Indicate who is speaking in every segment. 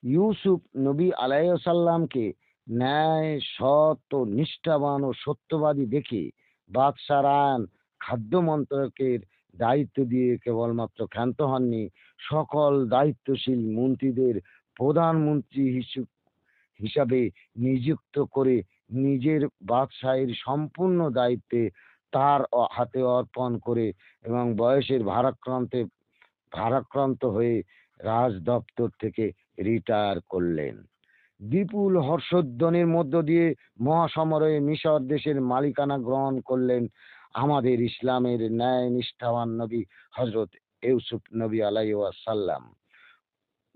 Speaker 1: ইউসুফ নবী আলাইসাল্লামকে ন্যায়, সৎ ও নিষ্ঠাবান ও সত্যবাদী দেখে বাদশাহ রায়ান খাদ্য মন্ত্রকের দায়িত্ব দিয়ে কেবলমাত্র ক্ষান্ত হননি, সকল দায়িত্বশীল মন্ত্রীদের প্রধানমন্ত্রী হিসাবে নিযুক্ত করে নিজের বাদশাহীর সম্পূর্ণ দায়িত্বে তার হাতে অর্পণ করে এবং বয়সের ভারাক্রান্ত হয়ে রাজ দপ্তর থেকে রিটায়ার করলেন। বিপুল হর্ষধ্বনির মধ্য দিয়ে মহাসমরে মিশর দেশের মালিকানা গ্রহণ করলেন আমাদের ইসলামের ন্যায় নিষ্ঠাবান নবী হজরত ইউসুফ নবী আলাইসাল্লাম।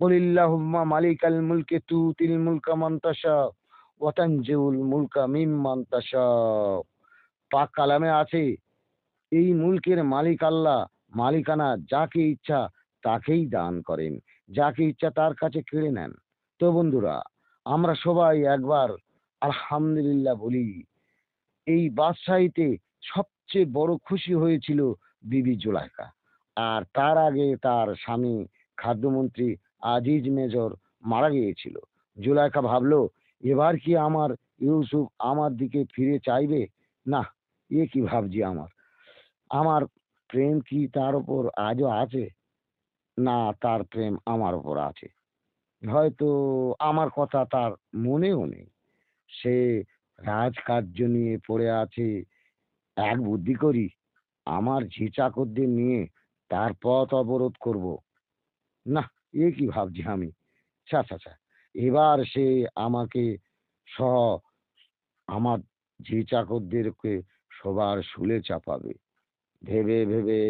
Speaker 1: বলিল্লাহুম্মা মালিকাল মুলকে তুতিল মুলকা মান তাশা ওয়া তানজিউল মুলকা মিম্মান তাশা। পাক কালামে আছে, এই মুলকের মালিক আল্লাহ, মালিকানা যাকে ইচ্ছা তাকেই দান করেন, যাকে ইচ্ছা তার কাছে কেড়ে নেন। তো বন্ধুরা, আমরা সবাই একবার আলহামদুলিল্লাহ বলি। এই বাদশাহীতে সবচেয়ে বড় খুশি হয়েছিল বিবি জুলাইখা, আর তার আগে তার স্বামী খাদ্যমন্ত্রী আজিজ মেজর মারা গিয়েছিল। জুলাইখা ভাবলো, এবার কি আমার ইউসুফ আমার দিকে ফিরে চাইবে? না, এ কি ভাবছি আমার আমার প্রেম কি তার উপর আজও আছে? না, তার প্রেম আমার উপর আছে, হয়তো আমার কথা তার মনেও নেই। সে রাজকার্য নিয়ে পড়ে আছে। এক বুদ্ধি করি, আমার ঝি চাকরদের নিয়ে তার পথ অবরোধ করব। না, এ কি ভাবছি আমি! ছা ছা ছা, এবার সে আমাকে সহ আমার ঝি চাকরদেরকে সবার শুলে চাপাবে। ভেবে ভেবে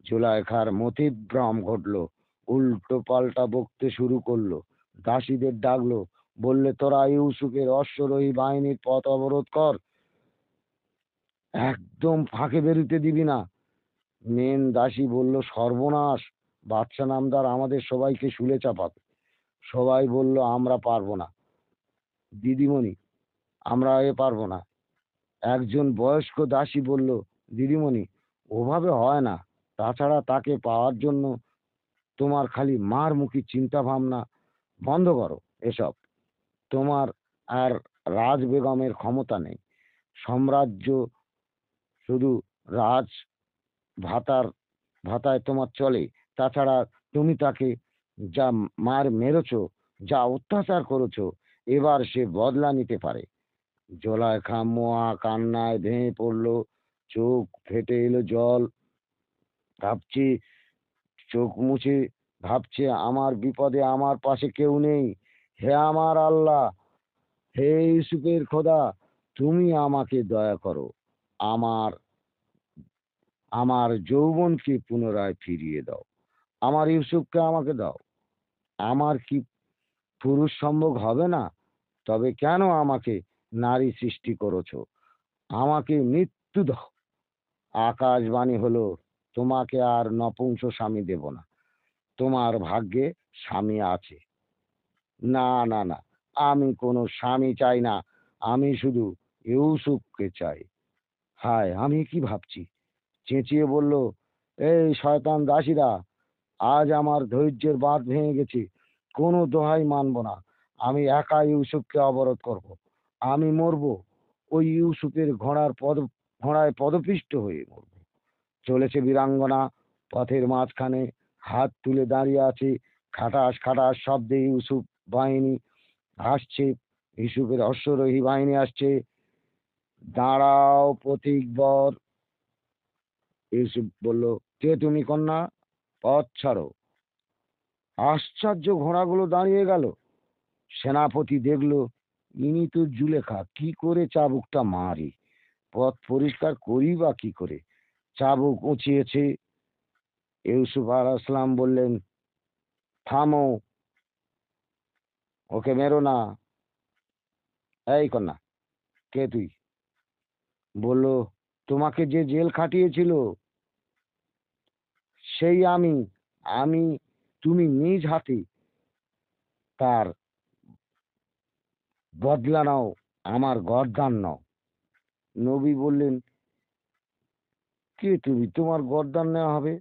Speaker 1: জুলাইখার মতিভ্রম ঘটলো। উল্টো পাল্টা বকতে শুরু করলো। দাসীদের ডাকলো, বললে, তোরা ইউসুফের অশ্বরোহী বাহিনীর পথ অবরোধ কর, একদম ফাঁকে বেরুতে দিবি না। মেন দাসী বলল, সর্বনাশ, বাদশা নামদার আমাদের সবাইকে শুলে চাপাবে। সবাই বলল, আমরা পারবো না দিদিমণি, আমরা পারবো না। একজন বয়স্ক দাসী বলল, দিদিমণি, ওভাবে হয় না। তাছাড়া তাকে পাওয়ার জন্য তোমার খালি মার মুখী চিন্তা ভাবনা বন্ধ করো এসব। তোমার আর রাজ বেগমের ক্ষমতা নেই। সাম্রাজ্য শুধু রাজ ভাতার ভাতায় তোমার চলে। তাছাড়া তুমি তাকে যা মার মেরেছো, যা অত্যাচার করেছো, এবার সে বদলা নিতে পারে। জলায়খা মোয়া কান্নায় ভেঙে পড়লো, চোখ ফেটে এলো জল। ভাবছি, চোখ মুছে ভাবছে, আমার বিপদে আমার পাশে কেউ নেই। হে আমার আল্লাহ, হে ইউসুফের খোদা, তুমি আমাকে দয়া করো। আমার আমার যৌবনকে পুনরায় ফিরিয়ে দাও। আমার ইউসুফকে আমাকে দাও। আমার কি পুরুষ সম্ভোগ হবে না? তবে কেন আমাকে নারী সৃষ্টি করেছো? আমাকে মৃত্যু দাও। আকাশবাণী হলো, তোমাকে আর নপুংস স্বামী দেব না। তোমার ভাগ্যে স্বামী আছে। না না না, আমি কোনো স্বামী চাই না, আমি শুধু ইউসুফকে চাই। হায়, আমি কি ভাবছি! চেঁচিয়ে বলল, এই শয়তান দাসীরা, আজ আমার ধৈর্যের বাঁধ ভেঙে গেছে। কোনো দোহাই মানব না। আমি একা ইউসুফকে অবরোধ করব। আমি মরব, ওই ইউসুফের ঘোড়ায় পদপিষ্ট হয়ে মরব। চলেছে বীরাঙ্গনা, পথের মাঝখানে হাত তুলে দাঁড়িয়ে আছে। খাটাস খাটাস শব্দে ইউসুফ বাহিনী আসছে, ইউসুফের অশ্বরোহী বাহিনী আসছে। দাঁড়াও প্রতীকবর। ইউসুফ বলল, কে তুমি কন্যা? পথ ছাড়ো। আশ্চর্য, ঘোড়াগুলো দাঁড়িয়ে গেল। সেনাপতি দেখলো, ইনি তো জুলেখা, কি করে চাবুকটা মারি, পথ পরিষ্কার করি বা কি করে। চাবুক উঁচিয়েছে। ইউসুফ আলাইসালাম বললেন, থামো, ওকে মেরো না। এই কন্যা, কে তুই? বলল, তোমাকে যে জেল খাটিয়েছিল সেই আমি। আমি তুমি নিজ হাতে তার বদলা নাও, আমার গর্দান নাও। নবী বললেন, কে তুমি? তোমার গর্দান নেওয়া হবে?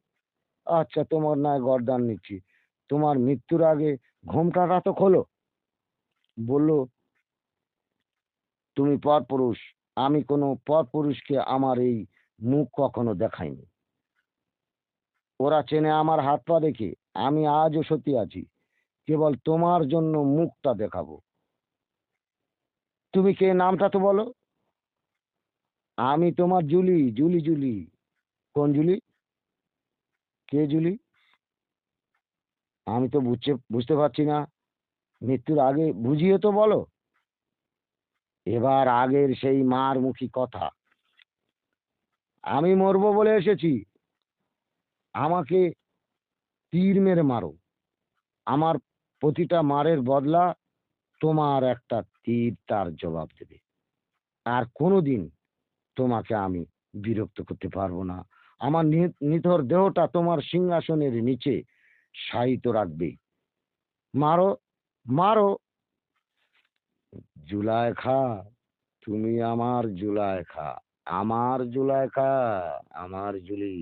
Speaker 1: আচ্ছা, তোমার নয় গর্দান নিচ্ছি। তোমার মৃত্যুর আগে ঘোমটাটা তো খোলো। বলল, তুমি পরপুরুষ। আমি কোনো পরপুরুষকে আমার এই মুখ কখনো দেখাইনি। ওরা চেনে আমার হাত পা দেখে। আমি আজও সত্যি আছি, কেবল তোমার জন্য মুখটা দেখাবো। তুমি কে, নামটা তো বলো। আমি তোমার জুলি, জুলি, জুলি। কোন জুলি? কে জুলি? আমি তো বুঝতে পারছি না। মৃত্যুর আগে বুঝিয়ে তো বলো। এবার আগের সেই মার মুখী কথা। আমি মরবো বলে এসেছি। আমাকে তীর মেরে মারো। আমার প্রতিটা মারের বদলা তোমার একটা তীর তার জবাব দেবে। আর কোনোদিন তোমাকে আমি বিরক্ত করতে পারবো না। আমার নিথর দেহটা তোমার সিংহাসনের নিচে শায়িত রাখবে। মারো, মারো। জুলাইখা, তুমি আমার জুলাইখা, আমার জুলাইখা, আমার জুলি।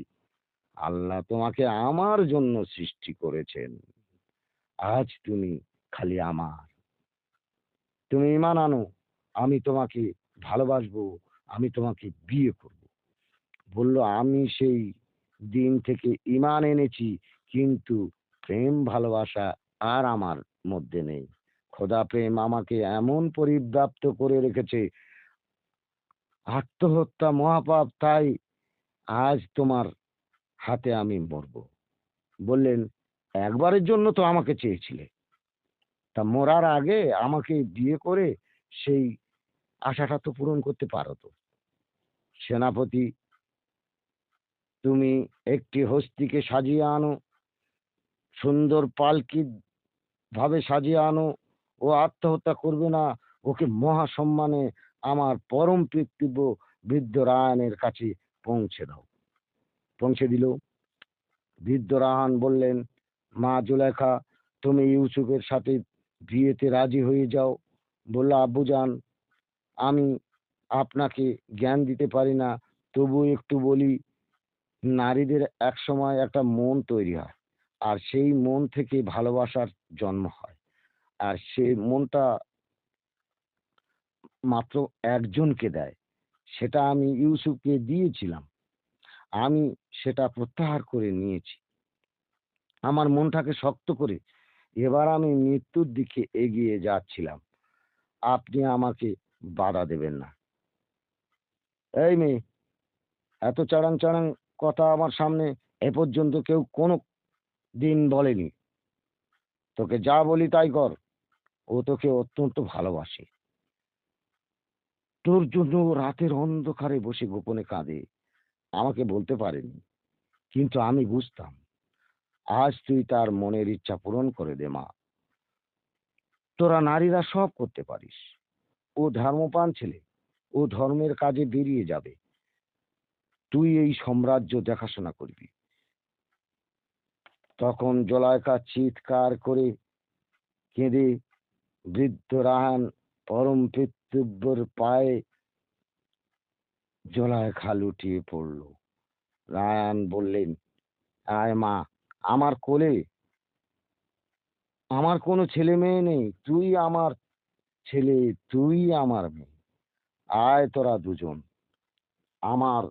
Speaker 1: আল্লাহ তোমাকে আমার জন্য সৃষ্টি করেছেন। আজ তুমি খালি আমার। তুমি ঈমান আনো, আমি তোমাকে ভালোবাসবো, আমি তোমাকে বিয়ে করব। বলল, আমি সেই দিন থেকে ঈমান এনেছি, কিন্তু প্রেম ভালোবাসা আর আমার মধ্যে নেই। খোদা প্রেম আমাকে এমন পরিব্যাপ্ত করে রেখেছে, আত্মহত্যা মহাপাপ। তাই আজ তোমার হাতে আমি মরব। বললেন, একবারের জন্য তো আমাকে চেয়েছিলে, তা মরার আগে আমাকে বিয়ে করে সেই আশাটা তো পূরণ করতে পারো তো। সেনাপতি, তুমি একটি হস্তিকে সাজিয়ে আনো, সুন্দর পালকি ভাবে সাজিয়ে আনো। ও আত্মহত্যা করবে না। ওকে মহা সম্মানে আমার পরম পিতৃব্য বৃদ্ধ রায়নের কাছে পৌঁছে দাও। পৌঁছে দিল। বৃদ্ধ রাহান বললেন, মা জুলেখা, তুমি ইউসুফের সাথে বিয়েতে রাজি হয়ে যাও। বলল, আব্বুজান, আমি আপনাকে জ্ঞান দিতে পারি না, তবু একটু বলি। নারীদের এক সময় একটা মন তৈরি হয়, আর সেই মন থেকে ভালোবাসার জন্ম হয়। আর সেই মনটা মাত্র একজনকে দেয়। সেটা আমি ইউসুফকে দিয়েছিলাম। আমি সেটা প্রত্যাহার করে নিয়েছি আমার মনটাকে শক্ত করে। এবার আমি মৃত্যুর দিকে এগিয়ে যাচ্ছিলাম। আপনি আমাকে বাধা দেবেন না। এই মেয়ে, এত চাড়াং চাড়াং কথা আমার সামনে এ পর্যন্ত কেউ কোনো দিন বলেনি। তোকে যা বলি তাই কর। ও তোকে অত্যন্ত ভালোবাসে। তোর জন্য ও রাতের অন্ধকারে বসে গোপনে কাঁদে। আমাকে বলতে পারেনি, কিন্তু আমি বুঝতাম। আজ তুই তার মনের ইচ্ছা পূরণ করে দে মা। তোরা নারীরা সব করতে পারিস। ও ধর্মপ্রাণ ছেলে, ও ধর্মের কাজে বেরিয়ে যাবে। তুই এই সাম্রাজ্য দেখাশোনা করবি। তখন জলায়কা চিৎকার করে কেঁদে বৃদ্ধ রাহান পরম পিতৃব্যর পায়ে জলায়খা লুটিয়ে পড়ল। রায়ান বললেন, আয় মা, আমার কোলে। আমার কোনো ছেলে মেয়ে নেই, তুই আমার ছেলে, তুই আমার মেয়ে। আয় তোরা দুজন আমার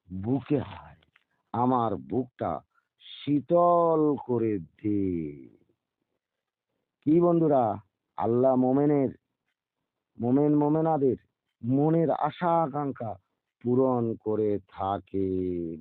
Speaker 1: বুকে হায়, আমার বুকটা শীতল করে দে। কি বন্ধুরা, আল্লাহ মোমেনাদের মনের আশা আকাঙ্ক্ষা পূরণ করে থাকেন।